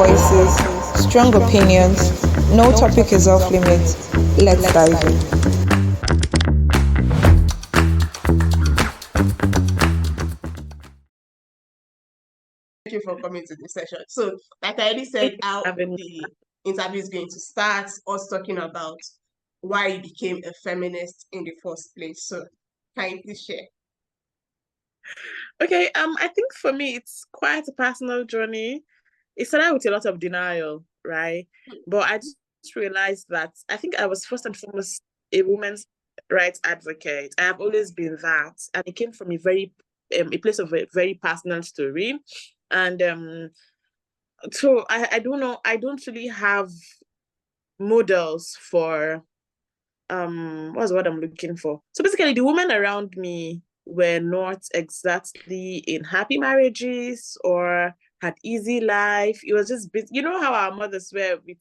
voices, strong opinions. No topic is off limits. Let's dive in. Thank you for coming to this session. So, like I already said, how the interview is going to start, us talking about why you became a feminist in the first place. So, can you please share? Okay, I think for me it's quite a personal journey. It started with a lot of denial, right? But I just realized that I think I was first and foremost a women's rights advocate. I have always been that, and it came from a place of a very personal story. And so I don't know, I don't really have models for what's what I'm looking for. So basically the women around me were not exactly in happy marriages or had easy life. It was just, you know how our mothers were with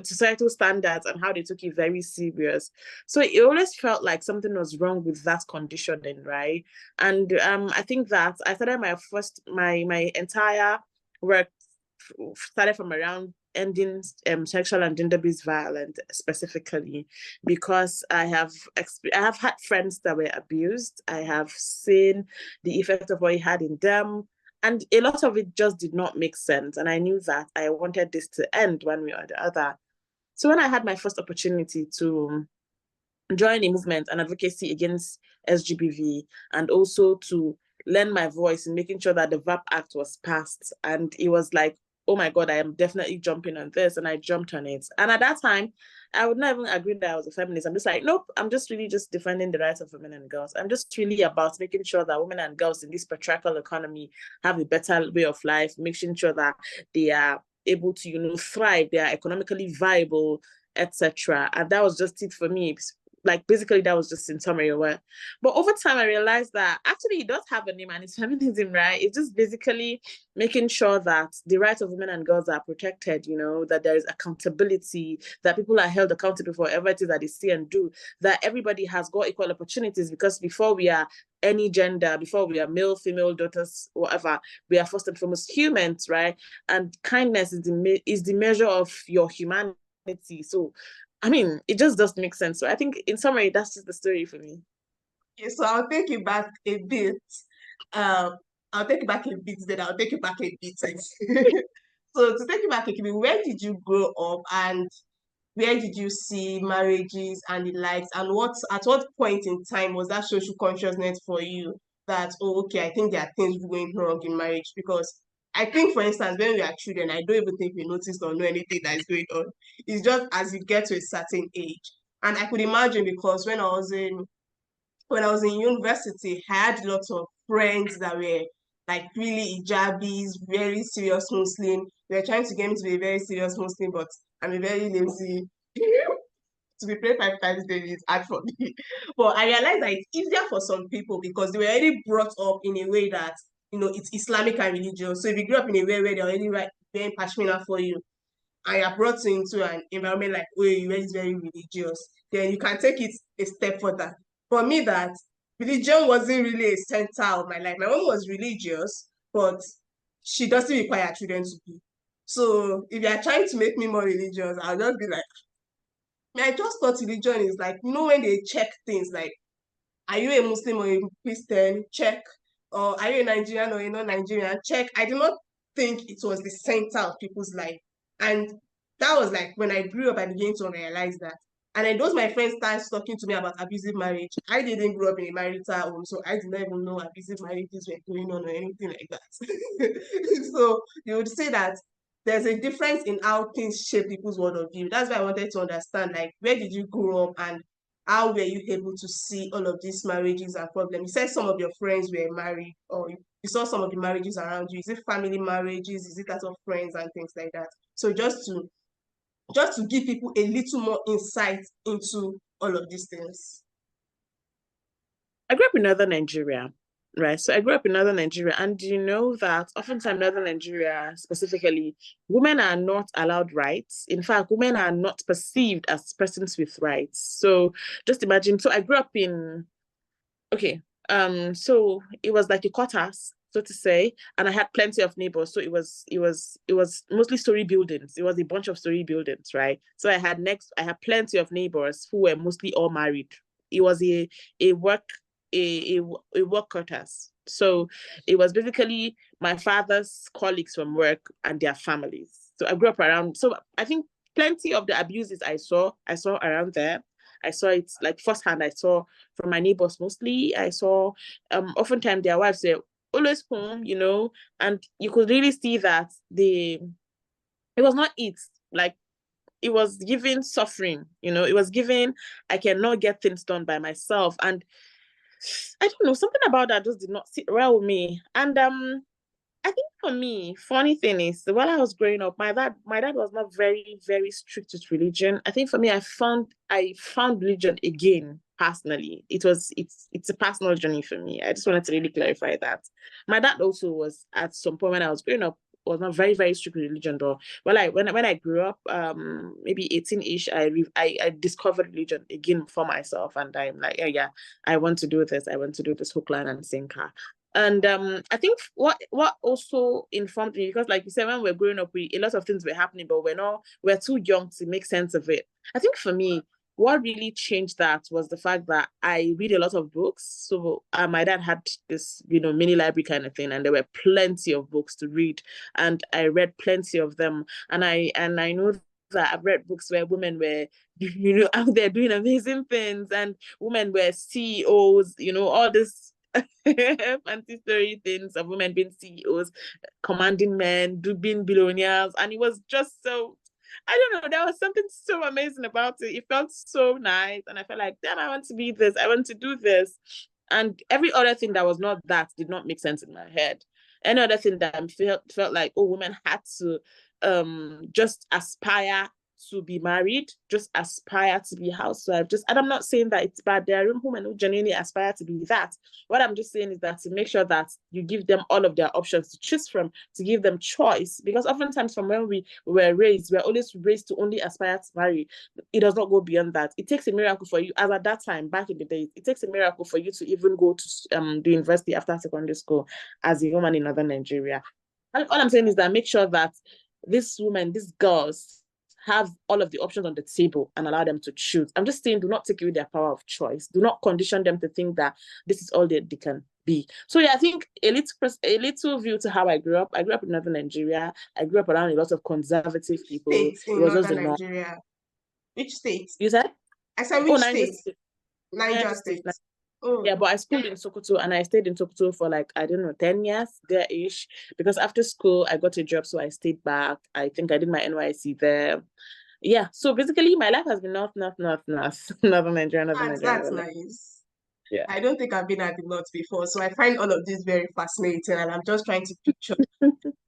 societal standards and how they took it very serious. So it always felt like something was wrong with that conditioning, right? And I think that I started my entire work started from around ending sexual and gender-based violence specifically, because I have had friends that were abused. I have seen the effect of what it had in them, and a lot of it just did not make sense. And I knew that I wanted this to end one way or the other. So when I had my first opportunity to join a movement and advocacy against SGBV, and also to lend my voice in making sure that the VAPP Act was passed, and it was like, oh my God, I am definitely jumping on this. And I jumped on it. And at that time, I would not even agree that I was a feminist. I'm just like, nope, I'm just really just defending the rights of women and girls. I'm just really about making sure that women and girls in this patriarchal economy have a better way of life, making sure that they are able to, thrive, they are economically viable, etc. And that was just it for me. Like basically that was just in summary. But over time I realized that actually it does have a name, and it's feminism, right? It's just basically making sure that the rights of women and girls are protected, that there is accountability, that people are held accountable for whatever it is that they say and do, that everybody has got equal opportunities, because before we are any gender, before we are male, female, daughters, whatever, we are first and foremost humans, right? And kindness is the measure of your humanity. So I mean, it just doesn't make sense. So I think in summary, that's just the story for me. Okay, so I'll take you back a bit. I'll take you back a bit, then I'll take you back a bit. So to take you back a bit, where did you grow up, and where did you see marriages and the likes, and at what point in time was that social consciousness for you that, oh, okay, I think there are things going wrong in marriage? Because I think, for instance, when we are children, I don't even think we noticed or know anything that is going on. It's just as you get to a certain age. And I could imagine, because when I was in university, I had lots of friends that were like really hijabis, very serious Muslim. They were trying to get me to be a very serious Muslim, but I'm a very lazy. To be prayed 5 times daily is hard for me. But I realized that it's easier for some people because they were already brought up in a way that, it's Islamic and religious. So if you grew up in a way where they're already very passionate for you, and you're brought into an environment like, oh, you is very religious, then you can take it a step further. For me, that religion wasn't really a center of my life. My mom was religious, but she doesn't require children to be. So if you're trying to make me more religious, I'll just be like, I just thought religion is like, when they check things like, are you a Muslim or a Christian? Check. Or are you a Nigerian or a non-Nigerian? Check. I do not think it was the center of people's life. And that was like when I grew up, I began to realize that. And then those my friends started talking to me about abusive marriage. I didn't grow up in a marital home, so I did not even know abusive marriages were going on or anything like that. So you would say that there's a difference in how things shape people's world of view. That's why I wanted to understand, like, where did you grow up, and how were you able to see all of these marriages and problems? You said some of your friends were married, or you saw some of the marriages around you. Is it family marriages? Is it that of friends and things like that? So just to give people a little more insight into all of these things. I grew up in northern Nigeria, right? So I grew up in northern Nigeria, and you know that oftentimes northern Nigeria specifically, women are not allowed rights. In fact, women are not perceived as persons with rights. So just imagine. So I grew up in, okay, so it was like a quarters so to say, and I had plenty of neighbors. So it was mostly story buildings. It was a bunch of story buildings, right? So I had plenty of neighbors who were mostly all married. It was a work quarters. So it was basically my father's colleagues from work and their families. So I grew up around. So I think plenty of the abuses I saw around there. I saw it like firsthand. I saw from my neighbors mostly. I saw oftentimes their wives were always home, and you could really see that it was not it. Like it was giving suffering, it was giving I cannot get things done by myself. And I don't know, something about that just did not sit well with me. And I think for me, funny thing is, while I was growing up, my dad was not very, very strict with religion. I think for me, I found religion again personally. It's a personal journey for me. I just wanted to really clarify that. My dad also was at some point when I was growing up was not very, very strict with religion though. Well, when I grew up, maybe 18-ish, I discovered religion again for myself, and I'm like, yeah, I want to do this. I want to do this hook, line, and sinker. And I think what also informed me, because like you said, when we're growing up, a lot of things were happening, but we're too young to make sense of it. I think for me, what really changed that was the fact that I read a lot of books. So my dad had this, mini library kind of thing, and there were plenty of books to read, and I read plenty of them. And I know that I've read books where women were, out there doing amazing things, and women were CEOs, all this fancy story things of women being CEOs, commanding men, being billionaires, and it was just so. I don't know, there was something so amazing about it. It felt so nice, and I felt like, damn, I want to be this. I want to do this. And every other thing that was not that did not make sense in my head. Any other thing that I felt like, oh, women had to just aspire to be married, just aspire to be housewife. And I'm not saying that it's bad. There are women who genuinely aspire to be that. What I'm just saying is that to make sure that you give them all of their options to choose from, to give them choice. Because oftentimes from when we were raised, we're always raised to only aspire to marry. It does not go beyond that. It takes a miracle for you, as at that time, back in the days, it takes a miracle for you to even go to the university after secondary school as a woman in Northern Nigeria. And all I'm saying is that make sure that these girls have all of the options on the table and allow them to choose. I'm just saying, do not take away their power of choice. Do not condition them to think that this is all that they can be. So yeah, I think a little view to how I grew up. I grew up in Northern Nigeria. I grew up around a lot of conservative people. States in Northern Nigeria. Which state? You said? I said which state? Niger State. Oh. Yeah, but I schooled in Sokoto, and I stayed in Sokoto for 10 years there-ish, because after school I got a job, so I stayed back. I think I did my NYC there. Yeah, so basically my life has been north, Northern Nigeria, That's nice. Yeah. I don't think I've been at the north before, so I find all of this very fascinating, and I'm just trying to picture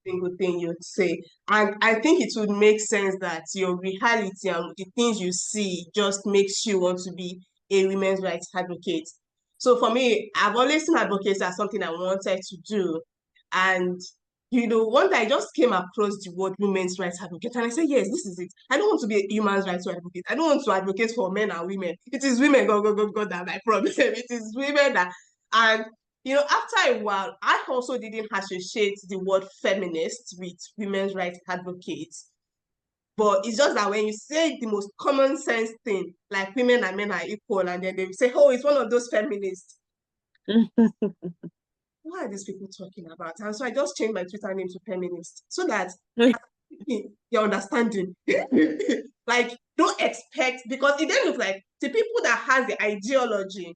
single thing you'd say. And I think it would make sense that your reality and the things you see just makes you want to be a women's rights advocate. So for me, I've always seen advocacy as something I wanted to do. And, one day I just came across the word women's rights advocate, and I said, yes, this is it. I don't want to be a human rights advocate. I don't want to advocate for men and women. It is women, God, that my problem. It is women that, and after a while, I also didn't associate the word feminist with women's rights advocates. But it's just that when you say the most common sense thing, like women and men are equal, and then they say, oh, it's one of those feminists. What are these people talking about? And so I just changed my Twitter name to feminist, so that you're understanding. Like, don't expect, because it then looks like the people that has the ideology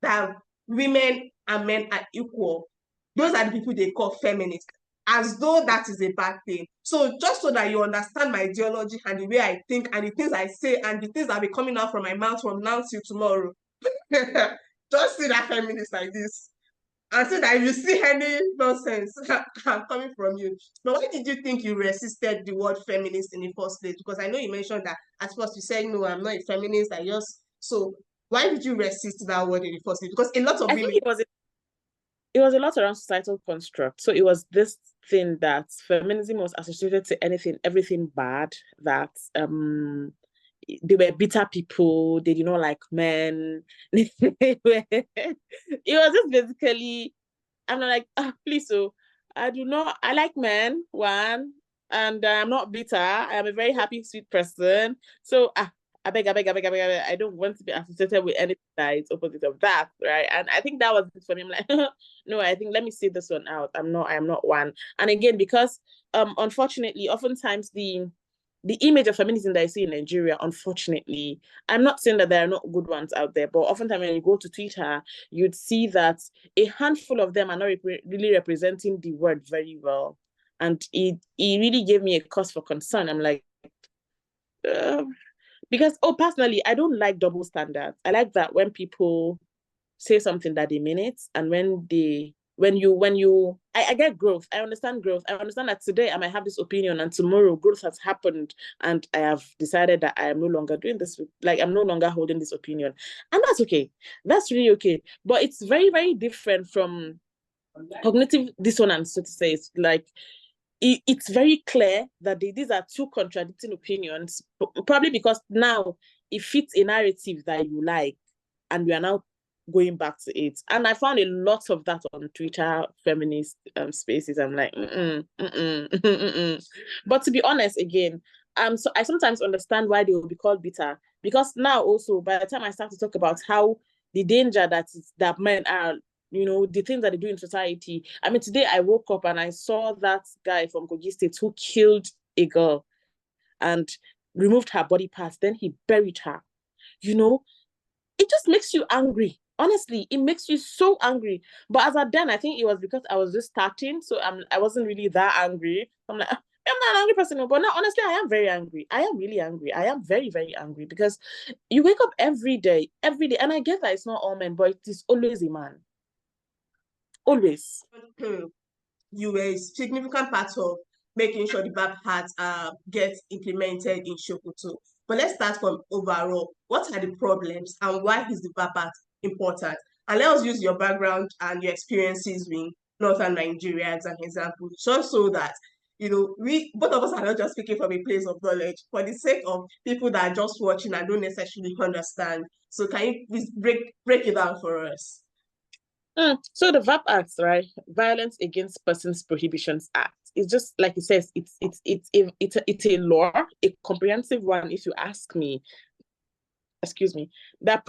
that women and men are equal, those are the people they call feminists, as though that is a bad thing. So just so that you understand my ideology and the way I think and the things I say and the things that will be coming out from my mouth from now till tomorrow, just see that feminist like this. And so that if you see any nonsense coming from you. But why did you think you resisted the word feminist in the first place? Because I know you mentioned that at first you said, no, I'm not a feminist. So why did you resist that word in the first place? Because a lot of women... think it was a lot around societal construct. So it was this thing that feminism was associated to everything bad, that they were bitter people, they did not like men. It was just basically I'm like, please, so I like men, one, and I'm not bitter. I am a very happy, sweet person. So I beg, I don't want to be associated with anything that is opposite of that, right? And I think that was it for me. I'm like, no, I think let me see this one out. I am not one. And again, because unfortunately, oftentimes the image of feminism that I see in Nigeria, unfortunately, I'm not saying that there are not good ones out there, but oftentimes when you go to Twitter, you'd see that a handful of them are not really representing the word very well. And it really gave me a cause for concern. I'm like, because, personally, I don't like double standards. I like that when people say something that they mean it, and I get growth. I understand growth. I understand that today I might have this opinion and tomorrow growth has happened and I have decided that I am no longer doing this, like I'm no longer holding this opinion. And that's okay. That's really okay. But it's very, very different from cognitive dissonance, so to say. It's like it's very clear that these are two contradicting opinions, probably because now it fits a narrative that you like, and we are now going back to it. And I found a lot of that on Twitter, feminist spaces. I'm like, But to be honest, again, so I sometimes understand why they will be called bitter, because now also by the time I start to talk about how the danger that men are, the things that they do in society. I mean, today I woke up and I saw that guy from Kogi State who killed a girl and removed her body parts. Then he buried her. It just makes you angry. Honestly, it makes you so angry. But as at then, I think it was because I was just starting, so I wasn't really that angry. I'm like, I'm not an angry person, but now honestly, I am very angry. I am really angry. I am very, very angry because you wake up every day, and I get that it's not all men, but it is always a man. Always. You were a significant part of making sure the VAPP Act gets implemented in Sokoto. But let's start from overall. What are the problems and why is the VAPP Act important? And let us use your background and your experiences in northern Nigeria as an example, just so that we both of us are not just speaking from a place of knowledge, for the sake of people that are just watching and don't necessarily understand. So can you please break it down for us? So the VAPP Act, right? Violence Against Persons Prohibitions Act. It's just like it says. It's a law, a comprehensive one, if you ask me. Excuse me. That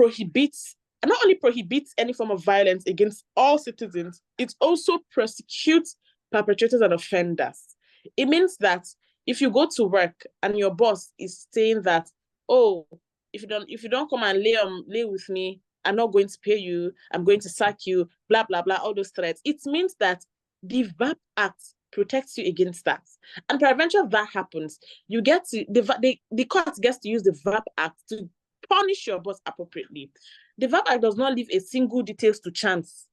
not only prohibits any form of violence against all citizens, it also prosecutes perpetrators and offenders. It means that if you go to work and your boss is saying that, oh, if you don't come and lay with me, I'm not going to pay you, I'm going to sack you, blah, blah, blah, all those threats. It means that the VAPP Act protects you against that. And prevention that happens, you get to, the court gets to use the VAPP Act to punish your boss appropriately. The VAPP Act does not leave a single details to chance.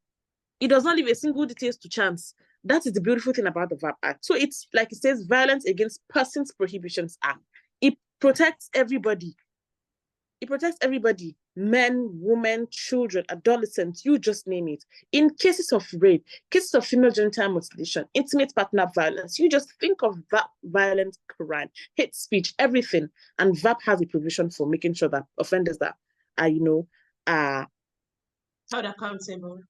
It does not leave a single details to chance. That is the beautiful thing about the VAPP Act. So it's like it says, Violence Against Persons Prohibitions Act. It protects everybody. It protects everybody, men, women, children, adolescents, you just name it. In cases of rape, cases of female genital mutilation, intimate partner violence, you just think of that violent crime, hate speech, everything. And VAPP has a provision for making sure that offenders that are, held accountable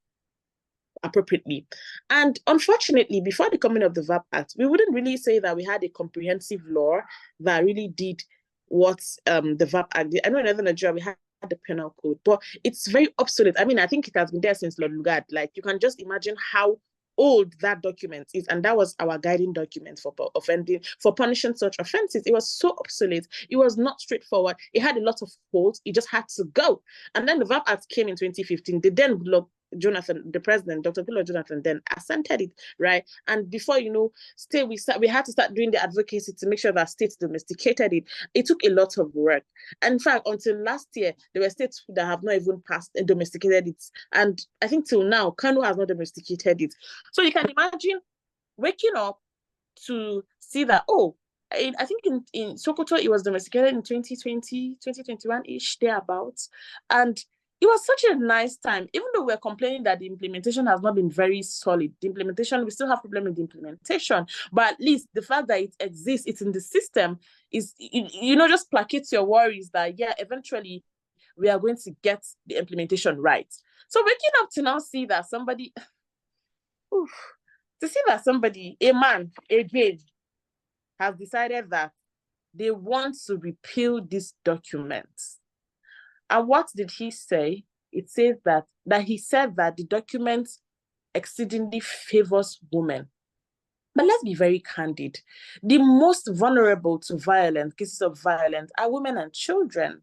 appropriately. And unfortunately, before the coming of the VAPP Act, we wouldn't really say that we had a comprehensive law that really did what the VAPP Act did. I know in Northern Nigeria we had the penal code, but it's very obsolete. I mean, I think it has been there since Lord Lugard. Like, you can just imagine how old that document is, and that was our guiding document for punishing such offenses. It was so obsolete. It was not straightforward. It had a lot of holes. It just had to go. And then the VAPP Act came in 2015. They then Jonathan, the president, Dr. Goodluck Jonathan, then assented it, right? And before we had to start doing the advocacy to make sure that states domesticated it. It took a lot of work. And in fact, until last year, there were states that have not even passed and domesticated it. And I think till now, Kano has not domesticated it. So you can imagine waking up to see that, I think in Sokoto, it was domesticated in 2020, 2021-ish, thereabouts. And it was such a nice time, even though we're complaining that the implementation has not been very solid. We still have problem with the implementation, but at least the fact that it exists, it's in the system, is, just placates your worries that, eventually we are going to get the implementation right. So waking up to now see that somebody, oof, to see that somebody, a man, again, has decided that they want to repeal this document. And what did he say? It says that he said that the document exceedingly favors women. But let's be very candid. The most vulnerable to violence, cases of violence, are women and children.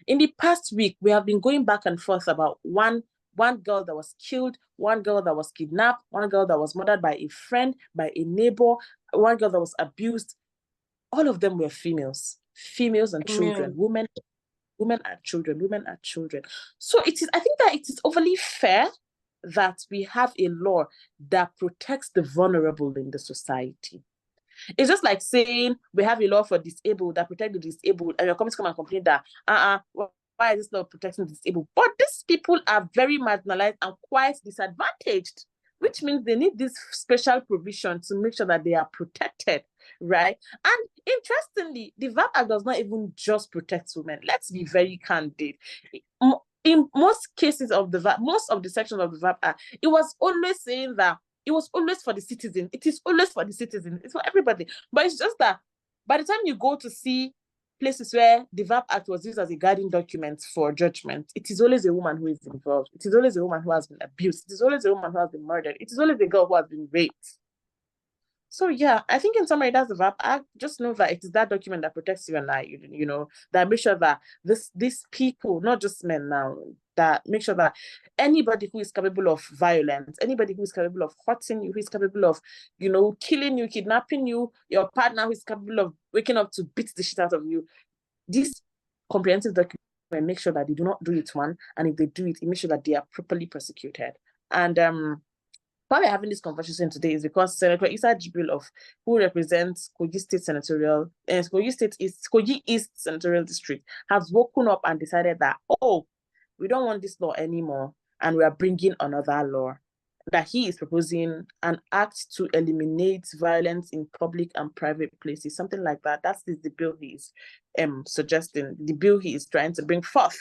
In the past week, we have been going back and forth about one girl that was killed, one girl that was kidnapped, one girl that was murdered by a friend, by a neighbor, one girl that was abused. All of them were females and children, women and children. So I think that it is overly fair that we have a law that protects the vulnerable in the society. It's just like saying we have a law for disabled that protects the disabled, and you're coming to come and complain that why is this law protecting the disabled? But these people are very marginalized and quite disadvantaged, which means they need this special provision to make sure that they are protected, right? And interestingly, the VAPP Act does not even just protect women. Let's be very candid. In most cases of the VAPP, most of the sections of the VAPP Act, it was always saying that it was always for the citizen. It is always for the citizen. It's for everybody. But it's just that by the time you go to see places where the VAPP Act was used as a guiding document for judgment, it is always a woman who is involved. It is always a woman who has been abused. It is always a woman who has been murdered. It is always a girl who has been raped. So yeah, I think in summary, that's the VAPP Act. Just know that it is that document that protects you and I, that makes sure that these people, not just men now, that make sure that anybody who is capable of violence, anybody who is capable of hurting you, who is capable of, killing you, kidnapping you, your partner who is capable of waking up to beat the shit out of you, this comprehensive document make sure that they do not do it one, and if they do it, make sure that they are properly prosecuted. And why we're having this conversation today is because Senator Issa Jibril, who represents Kogi East Senatorial District, has woken up and decided that, we don't want this law anymore, and we are bringing another law, that he is proposing an act to eliminate violence in public and private places, something like that. That's the bill he is suggesting, the bill he is trying to bring forth.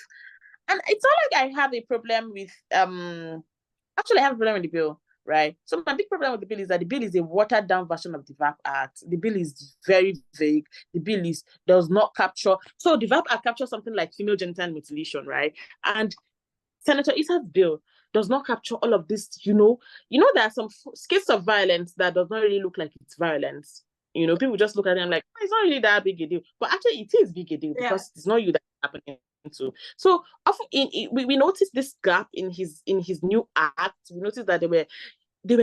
And it's not like I have a problem with, actually I have a problem with the bill. Right. So my big problem with the bill is that the bill is a watered down version of the VAPP Act. The bill is very vague. The bill does not capture. So the VAPP Act captures something like female genital mutilation, right? And Senator Issa's bill does not capture all of this. There are some cases of violence that does not really look like it's violence. People just look at it and like, it's not really that big a deal. But actually, it is big a deal because it's not you that's happening to. So often we noticed this gap in his new act. We noticed that they were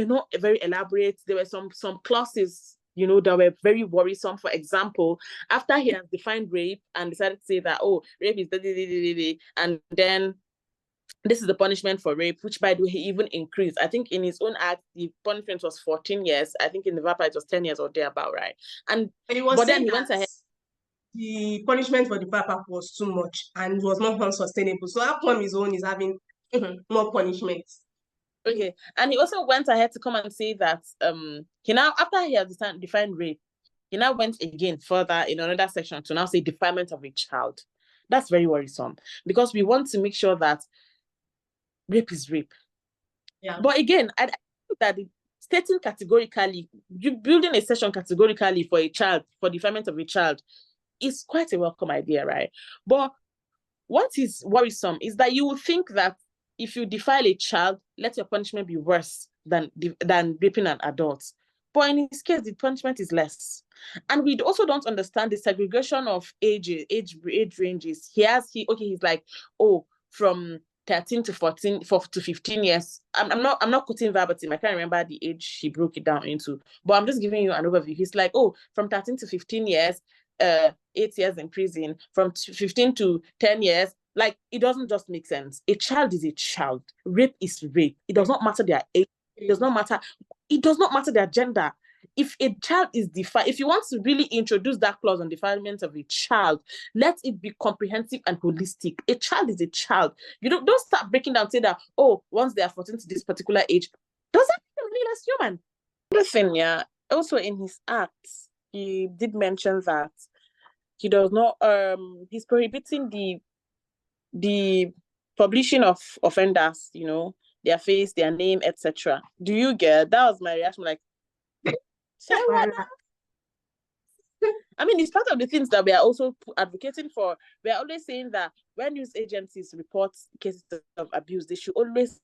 not very elaborate. There were some clauses, that were very worrisome. For example, after he has defined rape and decided to say that, rape is and then this is the punishment for rape, which by the way, he even increased. I think in his own act, the punishment was 14 years. I think in the VAPP it was 10 years or thereabout, right? But then he went ahead. The punishment for the VAPP Act was too much and it was not unsustainable. So how come his own is having more punishments? Okay, and he also went ahead to come and say that he now, after he has defined rape, he now went again further in another section to now say defilement of a child. That's very worrisome because we want to make sure that rape is rape. Yeah. But again, I think that stating categorically, building a section categorically for a child, for defilement of a child, is quite a welcome idea, right? But what is worrisome is that you would think that if you defile a child, let your punishment be worse than raping an adult. But in his case, the punishment is less. And we also don't understand the segregation of age ranges. He's like, from 13 to 14 to 15 years. I'm not quoting verbatim. I can't remember the age he broke it down into, but I'm just giving you an overview. He's like, from 13 to 15 years, 8 years in prison, from 15 to 10 years. Like, it doesn't just make sense. A child is a child. Rape is rape. It does not matter their age. It does not matter their gender. If a child is defined, if you want to really introduce that clause on defilement of a child, let it be comprehensive and holistic. A child is a child. You don't start breaking down, say that, once they are 14 to this particular age, does that make them really less human? Listen, yeah. Also in his acts, he did mention that he does not, he's prohibiting the publishing of offenders, their face, their name, etc. Do you get? That was my reaction. Like, say what? I mean, it's part of the things that we are also advocating for. We are always saying that when news agencies report cases of abuse, they should always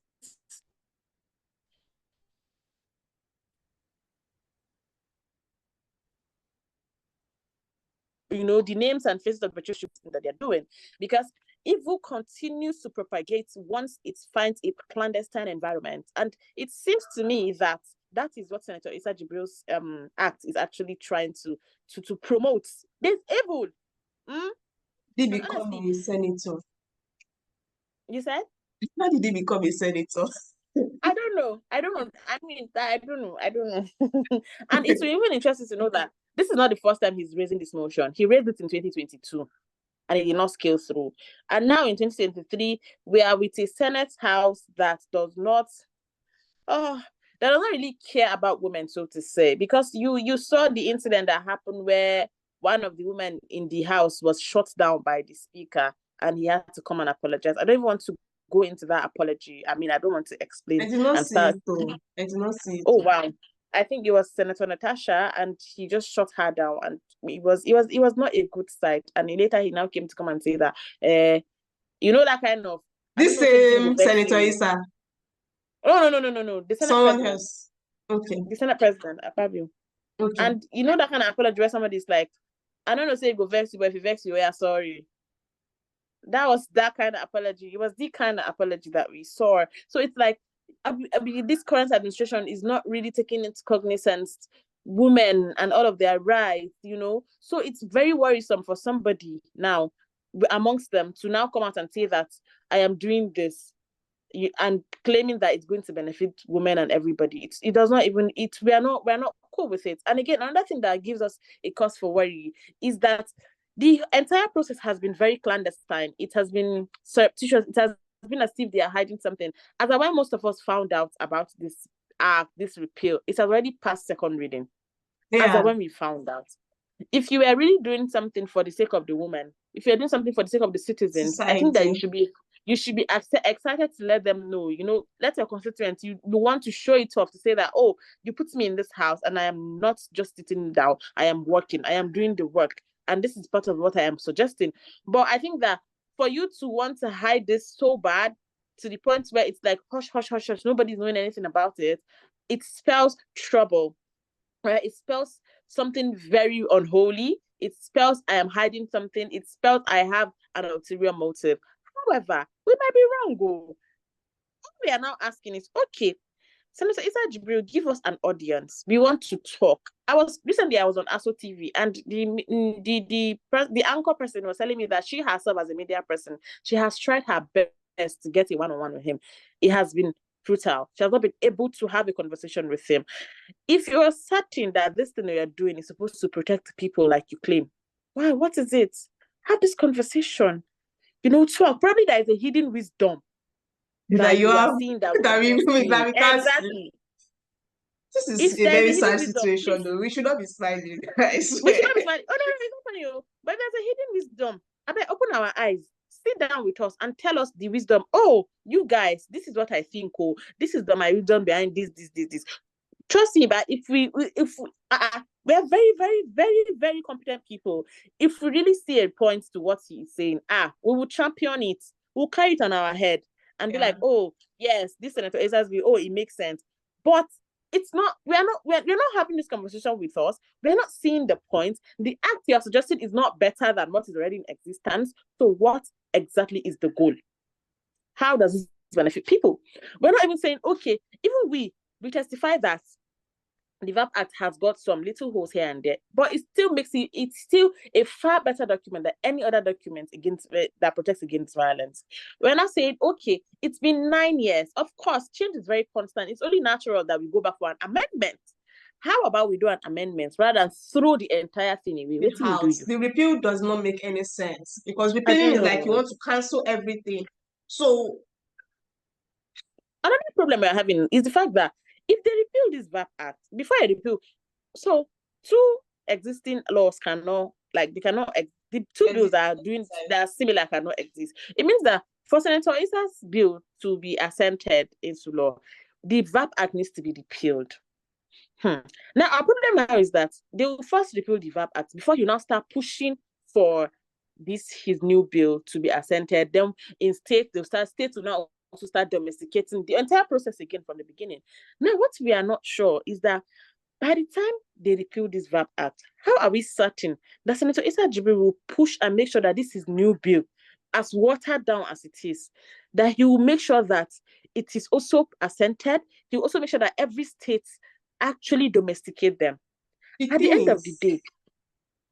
the names and faces of perpetrators that they're doing, because evil continues to propagate once it finds a clandestine environment. And it seems to me that is what Senator Issa Jibril's act is actually trying to promote. There's evil. Did he become a senator? You said? How did he become a senator? I don't know. I mean, I don't know. And it's even interesting to know that this is not the first time he's raising this motion. He raised it in 2022 and it did not scale through. And now in 2023, we are with a Senate House that does not really care about women, so to say, because you saw the incident that happened where one of the women in the House was shut down by the speaker and he had to come and apologize. I don't even want to go into that apology. I mean, I don't want to explain. I did not see it though. I did not see it. Oh wow. I think it was Senator Natasha and he just shut her down, and it was not a good sight. And later he now came to come and say that that kind of this same Senator Issa. No. The Senate Someone president. else. Okay. The Senate president, Fabio. Okay. And that kind of apology where somebody's like, I don't know, say it go vex you, but if it vex you, yeah, sorry. That was that kind of apology. It was the kind of apology that we saw. So it's like, this current administration is not really taking into cognizance women and all of their rights, So it's very worrisome for somebody now amongst them to now come out and say that I am doing this and claiming that it's going to benefit women and everybody. It does not even, we are not cool with it. And again, another thing that gives us a cause for worry is that the entire process has been very clandestine. It has been surreptitious. It has been as if they are hiding something. As when most of us found out about this repeal, it's already past second reading. Yeah. As when we found out. If you are really doing something for the sake of the woman, if you're doing something for the sake of the citizens, Society. I think that you should be excited to let them know, let your constituents, you want to show it off to say that, oh, you put me in this house and I am not just sitting down, I am working, I am doing the work. And this is part of what I am suggesting. But I think that for you to want to hide this so bad to the point where it's like, hush, hush, hush, hush, nobody's knowing anything about it, it spells trouble. Right? It spells something very unholy. It spells I am hiding something. It spells I have an ulterior motive. However, we might be wrong. What we are now asking is, okay, Senator Issa Jibril, give us an audience. We want to talk. Recently I was on ASO TV, and the anchor person was telling me that she herself, as a media person, she has tried her best to get a one-on-one with him. It has been futile. She has not been able to have a conversation with him. If you're certain that this thing you're doing is supposed to protect people like you claim, why? What is it? Have this conversation. Talk. Probably there is a hidden wisdom that you are seeing that exactly. This is a very sad situation, though. We should not be smiling. We should not be smiling. Oh no, it's not funny. But there's a hidden wisdom. I bet open our eyes, sit down with us, and tell us the wisdom. Oh, you guys, this is what I think. Oh, this is my wisdom behind this. Trust me, but if we are very, very, very, very competent people. If we really see a point to what he is saying, we will champion it. We'll carry it on our head and be like, oh yes, this Senator Issa's view, it makes sense. But it's not. We're not having this conversation with us. We're not seeing the point. The act you have suggested is not better than what is already in existence. So what exactly is the goal? How does this benefit people? We're not even saying, okay, even we testify that the VAPP Act has got some little holes here and there, but it still makes it's still a far better document than any other document that protects against violence. We're not saying, okay, it's been 9 years. Of course, change is very constant. It's only natural that we go back for an amendment. How about we do an amendment rather than throw the entire thing away? The repeal does not make any sense, because repealing is like you want to cancel everything. So another problem we're having is the fact that if they repeal this VAPP Act, before I repeal, so two existing laws the two bills that are similar cannot exist. It means that For Senator Issa's bill to be assented into law, the VAPP Act needs to be repealed. Now, our problem now is that they will first repeal the VAPP Act before you now start pushing for his new bill to be assented. Then in states will now also start domesticating the entire process again from the beginning. Now, what we are not sure is that by the time they repeal this VAPP Act, how are we certain that Senator Issa Jibril will push and make sure that this is new bill, as watered down as it is, that he will make sure that it is also assented? He will also make sure that every state actually domesticate them. At the end of the day,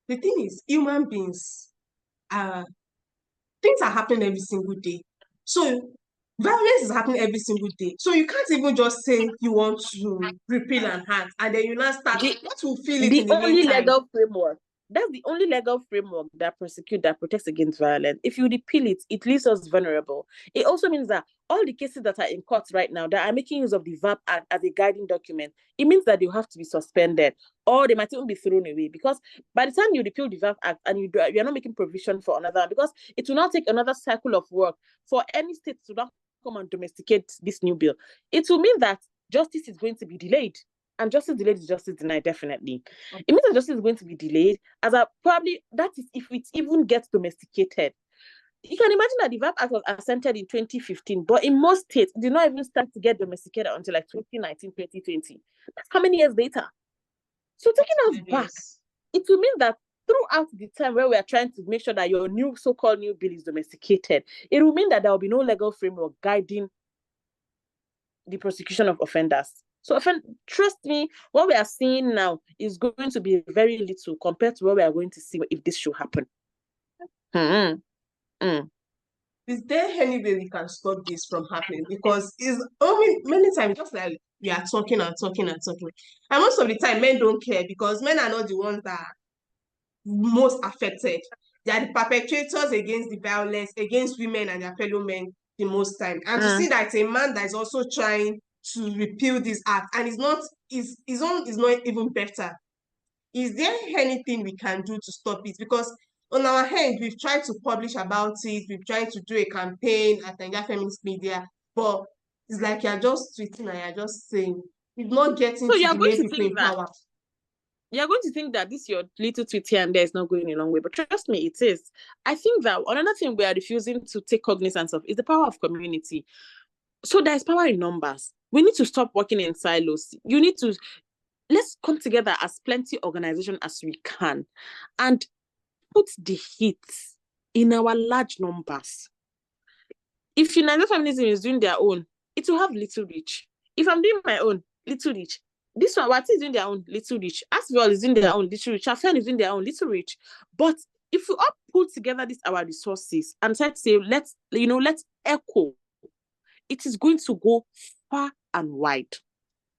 the thing is, human beings, things are happening every single day. So violence is happening every single day. So you can't even just say you want to repeal and hand, and then you now start what will feel it in the only meantime. legal framework. That's the only legal framework that protects against violence. If you repeal it, it leaves us vulnerable. It also means that all the cases that are in court right now that are making use of the VAPP Act as a guiding document, it means that they have to be suspended or they might even be thrown away, because by the time you repeal the VAPP Act and you're not making provision for another, because it will now take another cycle of work for any state to not come and domesticate this new bill. It will mean that justice is going to be delayed. And justice delayed is justice denied, definitely. It means that justice is going to be delayed, probably that is if it even gets domesticated. You can imagine that the VAPP Act was assented in 2015, but in most states, it did not even start to get domesticated until like 2019, 2020. That's how many years later? So taking us back, it will mean that throughout the time where we are trying to make sure that your new so-called new bill is domesticated, it will mean that there will be no legal framework guiding the prosecution of offenders. So trust me, what we are seeing now is going to be very little compared to what we are going to see if this should happen. Is there any way we can stop this from happening? Because it's only many times just like we are talking and talking and talking. And most of the time, men don't care because men are not the ones that are most affected. They are the perpetrators against the violence against women and their fellow men the most time. And to see that a man that is also trying to repeal this act and his own is not even better. Is there anything we can do to stop it? Because on our hand, we've tried to publish about it, we've tried to do a campaign at Naija Feminist Media, but it's like you're just tweeting and you're just saying, it's not getting to the main people in power. You're going to think that this your little tweet here and there is not going a long way, but trust me, it is. I think that another thing we are refusing to take cognizance of is the power of community. So there's power in numbers. We need to stop working in silos. Let's come together as plenty organization as we can and put the heat in our large numbers. If United Feminism is doing their own, it will have little reach. If I'm doing my own, little reach. This one, what is doing their own, little reach. Aswell is doing their own, little reach. Afen is doing their own, little reach. But if we all pull together our resources and try to say, let's echo, it is going to go far and wide.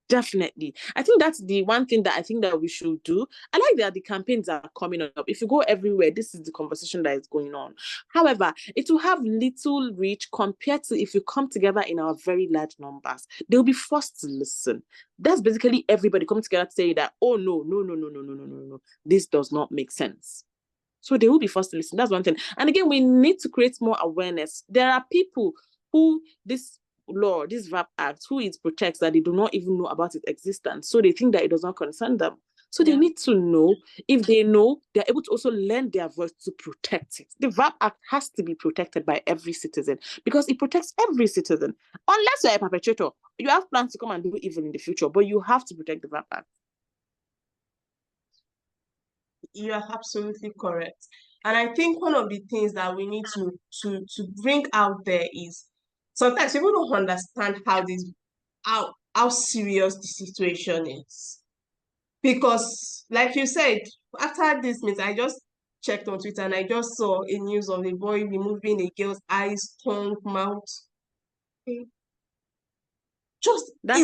Definitely. I think that's the one thing that I think that we should do. I like that the campaigns are coming up. If you go everywhere, this is the conversation that is going on. However, it will have little reach compared to if you come together in our very large numbers. They'll be forced to listen. That's basically everybody coming together to say that, oh, no, this does not make sense. So they will be forced to listen. That's one thing. And again, we need to create more awareness. There are people who this law, this VAPP Act, who it protects, that they do not even know about its existence. So they think that it does not concern them. So they need to know. If they know, they're able to also lend their voice to protect it. The VAPP Act has to be protected by every citizen because it protects every citizen. Unless you're a perpetrator, you have plans to come and do evil in the future, but you have to protect the VAPP Act. You are absolutely correct. And I think one of the things that we need to bring out there is sometimes people don't understand how serious the situation is. Because, like you said, after this meeting, I just checked on Twitter and I just saw a news of a boy removing a girl's eyes, tongue, mouth. It's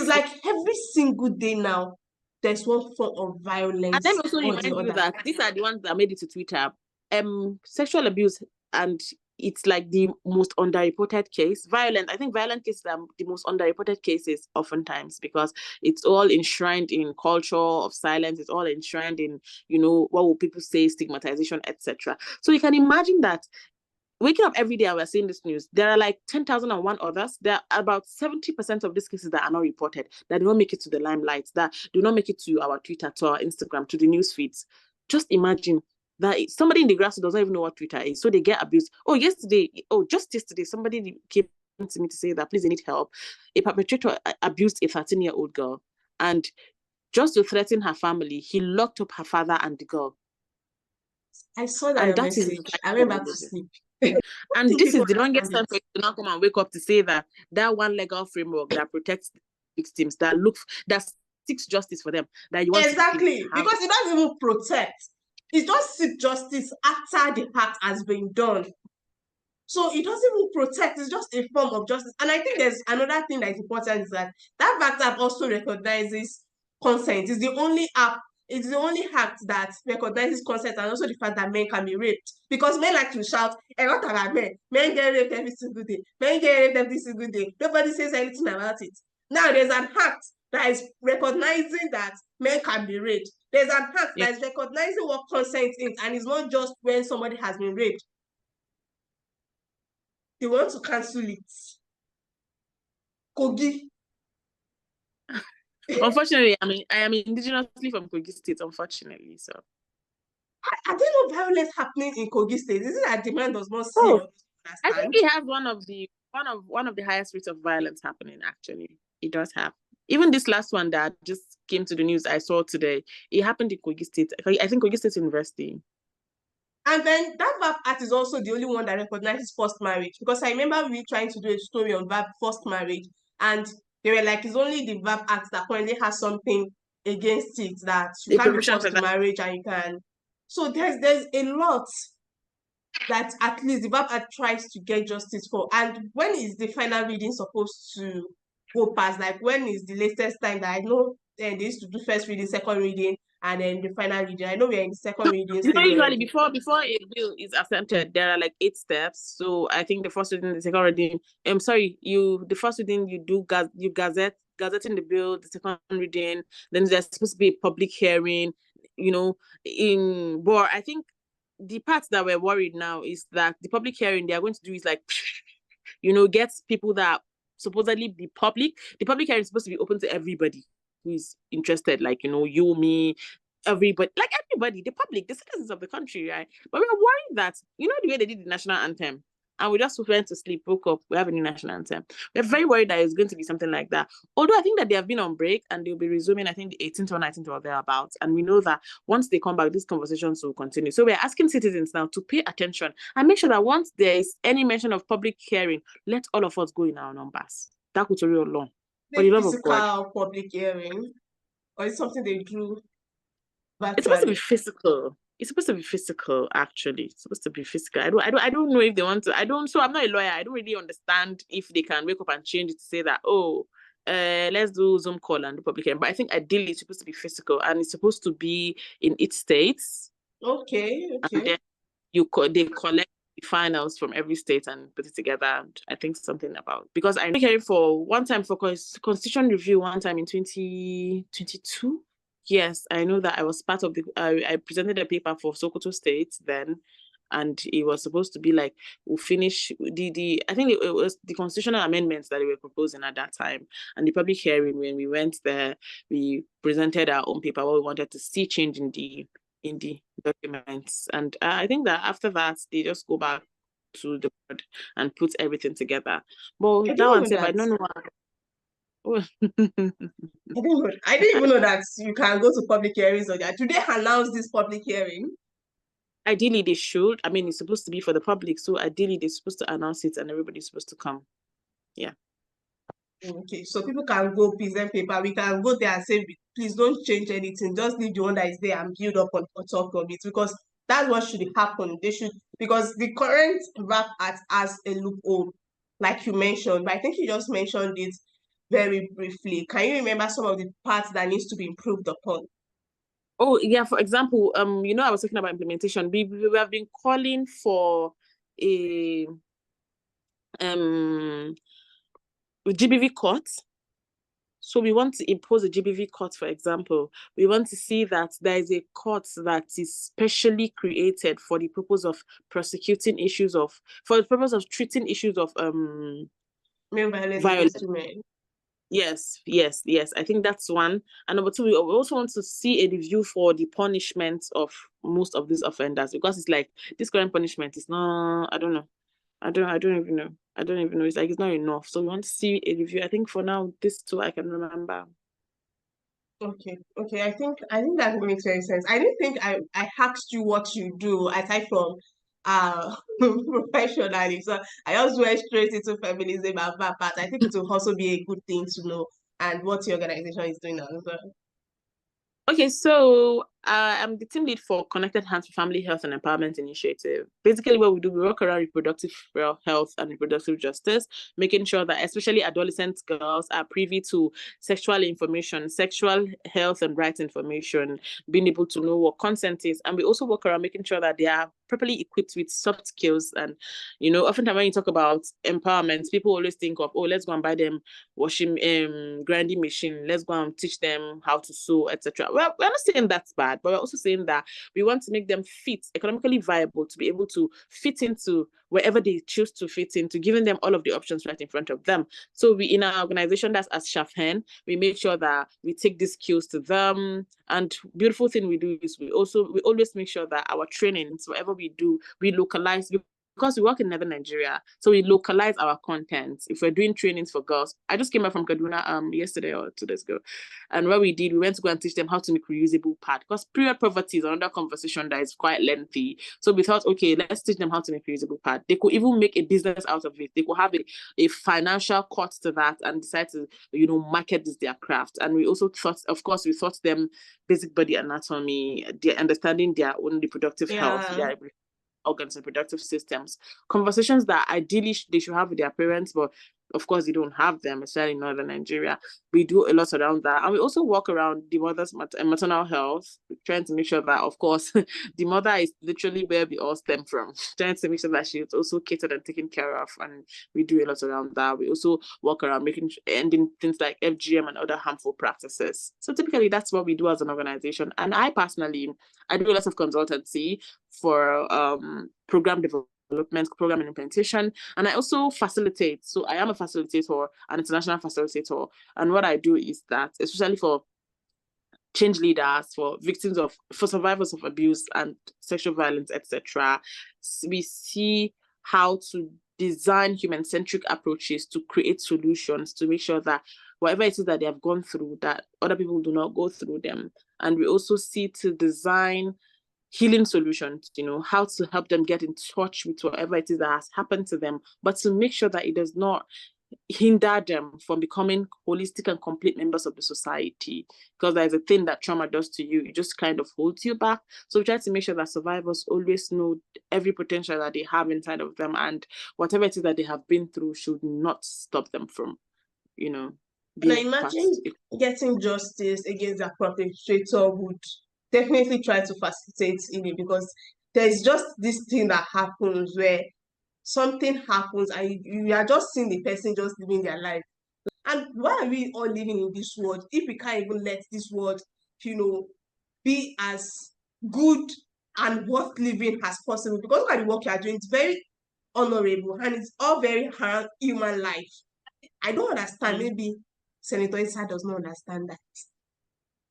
like every single day now, there's one form of violence. And let me also remind you that these are the ones that made it to Twitter. Sexual abuse, and it's like the most underreported case. I think violent cases are the most underreported cases oftentimes because it's all enshrined in culture of silence. It's all enshrined in, what will people say, stigmatization, etc. So you can imagine that waking up every day and we're seeing this news. There are like 10,001 others. There are about 70% of these cases that are not reported, that do not make it to the limelight, that do not make it to our Twitter, to our Instagram, to the news feeds. Just imagine that somebody in the grassroots doesn't even know what Twitter is, so they get abused. Just yesterday, somebody came to me to say that please, they need help. A perpetrator abused a 13-year-old girl, and just to threaten her family, he locked up her father and the girl. I saw that, and that message. I went back to sleep. And this is the longest time for you to not come and wake up to say that one legal framework that protects victims, that seeks justice for them, that you want exactly, because it doesn't even protect. It just seeks justice after the act has been done. So it doesn't even protect. It's just a form of justice. And I think there's another thing that is important, is that VAPP Act also recognizes consent. It's the only act that recognizes consent, and also the fact that men can be raped. Because men like to shout, "Hey, what about men? Men get raped every single day. Men get raped every single day." Nobody says anything about it. Now there's an act that is recognizing that men can be raped. There's an act that is recognizing what consent is, and it's not just when somebody has been raped. They want to cancel it. Kogi. Unfortunately, I am indigenously from Kogi State, unfortunately. So are there no violence happening in Kogi State? Is it that demand does not see? I think it has one of the highest rates of violence happening, actually. It does have. Even this last one that just came to the news I saw today, it happened in Kogi State. I think Kogi State University. And then that VAPP Act is also the only one that recognizes forced marriage, because I remember we trying to do a story on forced marriage, and they were like, it's only the VAPP Act that currently has something against it, that you can't be forced to marriage and you can. So there's a lot that at least the VAPP Act tries to get justice for. And when is the final reading supposed to go past? Like, when is the latest time that I know they used to do first reading, second reading, and then the final reading? I know we're in the second reading. Usually before a bill is accepted, there are like 8 steps. So I think the first reading, the second reading. The first reading you gazetting the bill. The second reading, then there's supposed to be a public hearing. But I think the part that we're worried now is that the public hearing they are going to do is like, get people that supposedly the public hearing is supposed to be open to everybody who is interested, like, you, me, everybody, the public, the citizens of the country, right? But we're worried that, the way they did the national anthem, and we just went to sleep, woke up, we have a new national anthem. We're very worried that it's going to be something like that. Although I think that they have been on break and they'll be resuming, I think the 18th or 19th or thereabouts. And we know that once they come back, these conversations will continue. So we're asking citizens now to pay attention and make sure that once there is any mention of public hearing, let all of us go in our numbers. That could be real long. For the love of God. Public hearing, or is something they do virtually? It's supposed to be physical. It's supposed to be physical, actually. It's supposed to be physical. I don't know if they want to. So I'm not a lawyer. I don't really understand if they can wake up and change it to say that, let's do Zoom call and do public hearing. But I think ideally it's supposed to be physical, and it's supposed to be in each state. Okay. And then they collect the finals from every state and put it together. And I think something about, because I'm hearing for one time for constitution review one time in 2022. Yes, I know that I was part of I presented a paper for Sokoto State then, and it was supposed to be like, we'll finish I think it was the constitutional amendments that they were proposing at that time. And the public hearing, when we went there, we presented our own paper, what we wanted to see change in the documents. And I think that after that, they just go back to the board and put everything together. But that one said, I don't know what. I didn't even know that you can go to public hearings or that. Do they announce this public hearing? Ideally, they should. I mean, it's supposed to be for the public, so ideally they're supposed to announce it and everybody's supposed to come. Yeah. Okay, so people can go present paper. We can go there and say, please don't change anything. Just leave the one that is there and build up on top of it, because that's what should happen. They should, because the current VAPP Act has a loophole, like you mentioned, but I think you just mentioned it very briefly. Can you remember some of the parts that needs to be improved upon? Oh, yeah. For example, I was talking about implementation. We have been calling for a GBV court So we want to impose a GBV court, for example. We want to see that there is a court that is specially created for the purpose of prosecuting issues of, for the purpose of treating issues of Male violence violence. against women. Yes. I think that's one. And number two, we also want to see a review for the punishment of most of these offenders, because it's like this current punishment is not, I don't know. I don't even know. It's like it's not enough. So we want to see a review. I think for now, this two I can remember. Okay. I think that makes very sense. I didn't think I asked you what you do aside from professionally. So I also went straight into feminism and VAPP Act. I think it will also be a good thing to know, and what your organization is doing as well. Okay, so I'm the team lead for Connected Hands for Family Health and Empowerment Initiative. Basically, what we do, we work around reproductive health and reproductive justice, making sure that especially adolescent girls are privy to sexual information, sexual health and rights information, being able to know what consent is. And we also work around making sure that they are properly equipped with soft skills. And, oftentimes when you talk about empowerment, people always think of, let's go and buy them washing, grinding machine. Let's go and teach them how to sew, etc. Well, we're not saying that's bad, but we're also saying that we want to make them fit, economically viable, to be able to fit into wherever they choose to fit into, giving them all of the options right in front of them. So we, in our organization, that's as Shafhen, we make sure that we take these skills to them. And beautiful thing we do is we always make sure that our trainings, whatever we do, we localize, because we work in Northern Nigeria, so we localize our content. If we're doing trainings for girls, I just came back from Kaduna yesterday or 2 days ago, and what we did, we went to go and teach them how to make reusable pad, because period poverty is another conversation that is quite lengthy. So we thought, okay, let's teach them how to make reusable pad. They could even make a business out of it. They could have a financial cost to that and decide to, market this their craft. And we also thought, of course, we taught them basic body anatomy, understanding their own reproductive health, their organs and reproductive systems, conversations that ideally they should have with their parents, but of course they don't have them, especially in Northern Nigeria. We do a lot around that. And we also work around the mother's maternal health, trying to make sure that, of course, the mother is literally where we all stem from, trying to make sure that she is also catered and taken care of. And we do a lot around that. We also work around ending things like FGM and other harmful practices. So typically that's what we do as an organization. And I personally, I do a lot of consultancy for program development, program implementation, and I also facilitate. So I am a facilitator, an international facilitator, and what I do is that, especially for change leaders, for survivors of abuse and sexual violence, etc., we see how to design human-centric approaches to create solutions to make sure that whatever it is that they have gone through, that other people do not go through them. And we also see to design healing solutions, how to help them get in touch with whatever it is that has happened to them, but to make sure that it does not hinder them from becoming holistic and complete members of the society. Because there's a thing that trauma does to you, it just kind of holds you back. So we try to make sure that survivors always know every potential that they have inside of them, and whatever it is that they have been through should not stop them from, And I imagine getting justice against the perpetrator would definitely try to facilitate it, because there's just this thing that happens where something happens and you are just seeing the person just living their life. And why are we all living in this world if we can't even let this world, be as good and worth living as possible? Because look at the work you are doing, it's very honorable and it's all very hard human life. I don't understand. Maybe Senator Issa does not understand that.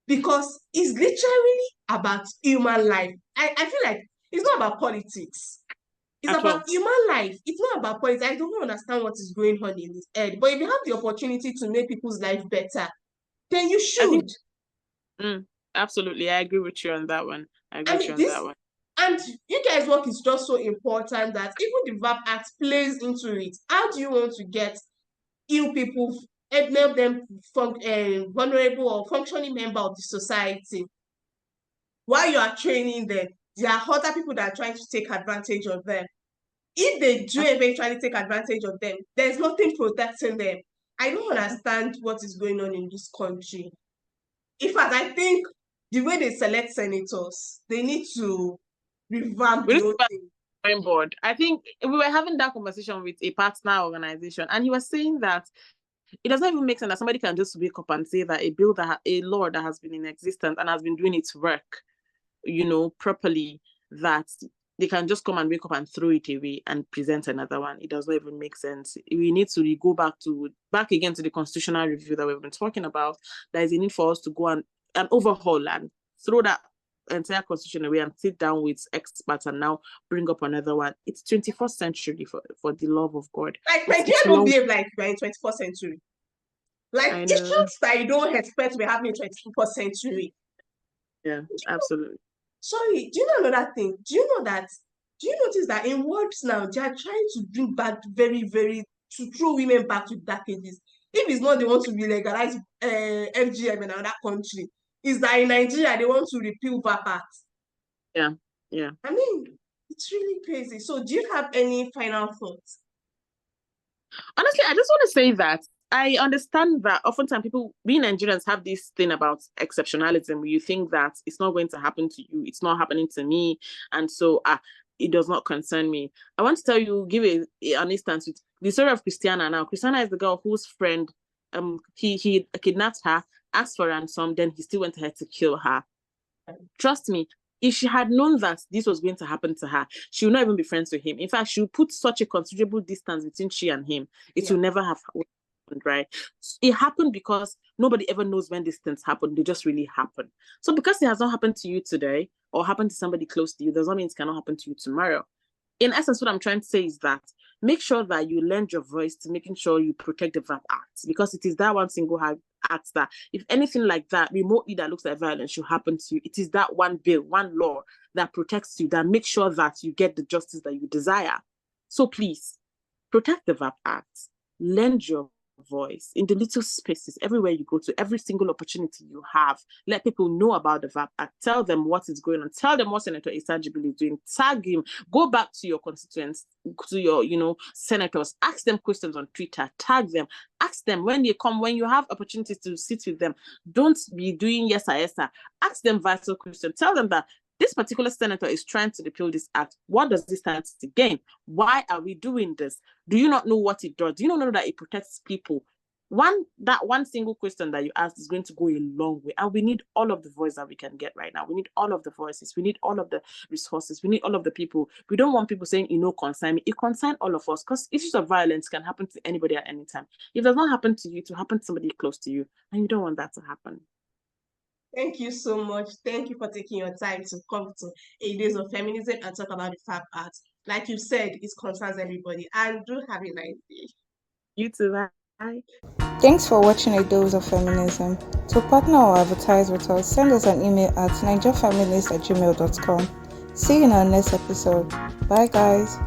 Because it's literally about human life. I feel like it's not about politics. It's about human life. It's not about politics. I don't understand what is going on in his head. But if you have the opportunity to make people's life better, then you should. Absolutely. I agree with you on that one. And you guys' work is just so important that even the VAPP Act plays into it. How do you want to get ill people and make them vulnerable or functioning member of the society? While you are training them, there are other people that are trying to take advantage of them. If they do eventually take advantage of them, there's nothing protecting them. I don't understand what is going on in this country. In fact, I think the way they select senators, they need to revamp the whole thing. Board. I think we were having that conversation with a partner organization, and he was saying that It doesn't even make sense that somebody can just wake up and say that a law that has been in existence and has been doing its work, properly, that they can just come and wake up and throw it away and present another one. It does not even make sense. We need to go back again to the constitutional review that we've been talking about. There is a need for us to go and overhaul and throw that entire constitution away and sit down with experts and now bring up another one. It's 21st century, for the love of God. Like Nigeria don't behave like we're in 21st century. Like issues that you don't expect we're having in 21st century. Yeah, absolutely. Sorry, do you know another thing? Do you notice that in words now they are trying to bring back to throw women back to dark ages? If it's not they want to be legalize FGM in another country, is that in Nigeria they want to repeal VAPP Act. Yeah. I mean, it's really crazy. So do you have any final thoughts? Honestly, I just want to say that I understand that oftentimes people, being Nigerians, have this thing about exceptionalism where you think that it's not going to happen to you, it's not happening to me, and so it does not concern me. I want to tell you, give an instance with the story of Christiana. Now, Christiana is the girl whose friend, he kidnapped her, asked for ransom, then he still went ahead to kill her. Trust me, if she had known that this was going to happen to her, she would not even be friends with him. In fact, she would put such a considerable distance between she and him. It will never have happened, right? It happened because nobody ever knows when these things happen. They just really happen. So because it has not happened to you today or happened to somebody close to you, does not mean it cannot happen to you tomorrow. In essence, what I'm trying to say is that make sure that you lend your voice to making sure you protect the VAPP Act, because it is that one single act that, if anything like that remotely that looks like violence should happen to you, it is that one bill, one law that protects you, that makes sure that you get the justice that you desire. So please, protect the VAPP Act. Lend your voice in the little spaces, everywhere you go to, every single opportunity you have. Let people know about the VAPP Act. Tell them what is going on. Tell them what Senator Isajibili is doing. Tag him. Go back to your constituents, to your, senators. Ask them questions on Twitter. Tag them. Ask them when they come, when you have opportunities to sit with them. Don't be doing yes or yes. Ask them vital questions. Tell them that this particular senator is trying to repeal this act. What does this stand to gain? Why are we doing this? Do you not know what it does? Do you not know that it protects people? That one single question that you asked is going to go a long way. And we need all of the voice that we can get right now. We need all of the voices. We need all of the resources. We need all of the people. We don't want people saying, concern me. It concerns all of us, because issues of violence can happen to anybody at any time. If it does not happen to you, it will happen to somebody close to you. And you don't want that to happen. Thank you so much. Thank you for taking your time to come to A Dose of Feminism and talk about the VAPP Act. Like you said, it concerns everybody. And do have a nice day. You too. Bye. Thanks for watching A Dose of Feminism. To partner or advertise with us, send us an email at nigeriafeminist@gmail.com. See you in our next episode. Bye, guys.